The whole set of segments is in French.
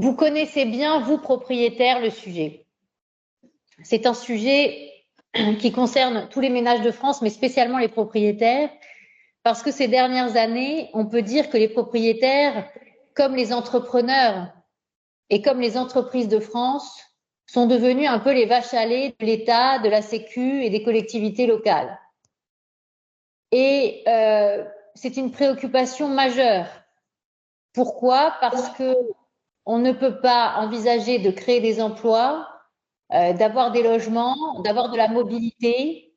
Vous connaissez bien, vous propriétaires, le sujet. C'est un sujet qui concerne tous les ménages de France, mais spécialement les propriétaires, parce que ces dernières années, on peut dire que les propriétaires, comme les entrepreneurs et comme les entreprises de France, sont devenus un peu les vaches à lait de l'État, de la Sécu et des collectivités locales. Et c'est une préoccupation majeure. Pourquoi? Parce que on ne peut pas envisager de créer des emplois, d'avoir des logements, d'avoir de la mobilité,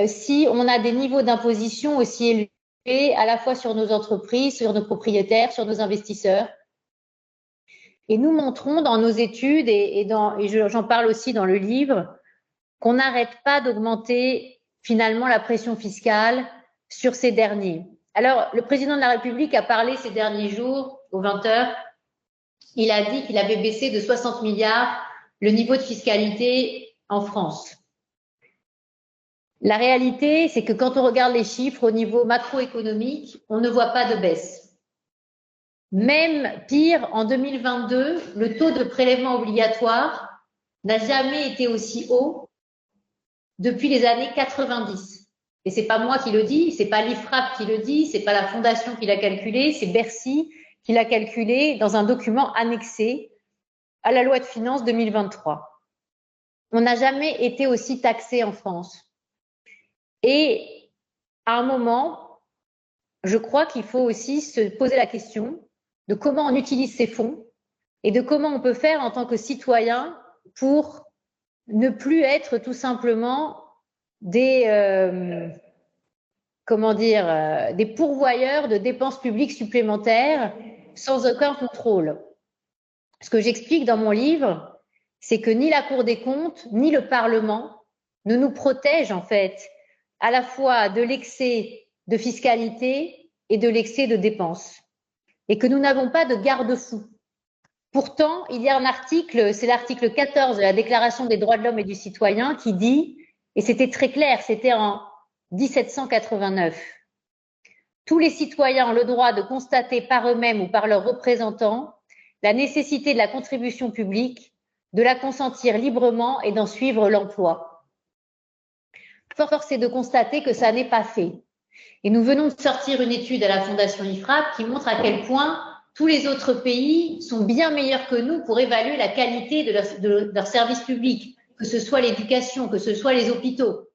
si on a des niveaux d'imposition aussi élevés à la fois sur nos entreprises, sur nos propriétaires, sur nos investisseurs. Et nous montrons dans nos études, et j'en parle aussi dans le livre, qu'on n'arrête pas d'augmenter finalement la pression fiscale sur ces derniers. Alors, le président de la République a parlé ces derniers jours, aux 20h, il a dit qu'il avait baissé de 60 milliards le niveau de fiscalité en France. La réalité, c'est que quand on regarde les chiffres au niveau macroéconomique, on ne voit pas de baisse. Même pire, en 2022, le taux de prélèvement obligatoire n'a jamais été aussi haut depuis les années 90. Et c'est pas moi qui le dis, c'est pas l'IFRAP qui le dit, c'est pas la fondation qui l'a calculé, c'est Bercy qui l'a calculé dans un document annexé à la loi de finances 2023. On n'a jamais été aussi taxé en France. Et à un moment, je crois qu'il faut aussi se poser la question de comment on utilise ces fonds et de comment on peut faire en tant que citoyen pour ne plus être tout simplement des pourvoyeurs de dépenses publiques supplémentaires sans aucun contrôle. Ce que j'explique dans mon livre, c'est que ni la Cour des comptes, ni le Parlement ne nous protègent en fait à la fois de l'excès de fiscalité et de l'excès de dépenses, et que nous n'avons pas de garde-fou. Pourtant, il y a un article, c'est l'article 14 de la Déclaration des droits de l'homme et du citoyen qui dit, et c'était très clair, c'était en 1789, tous les citoyens ont le droit de constater par eux-mêmes ou par leurs représentants la nécessité de la contribution publique, de la consentir librement et d'en suivre l'emploi. Force est de constater que ça n'est pas fait. Et nous venons de sortir une étude à la Fondation IFRAP qui montre à quel point tous les autres pays sont bien meilleurs que nous pour évaluer la qualité de leurs services publics, que ce soit l'éducation, que ce soit les hôpitaux.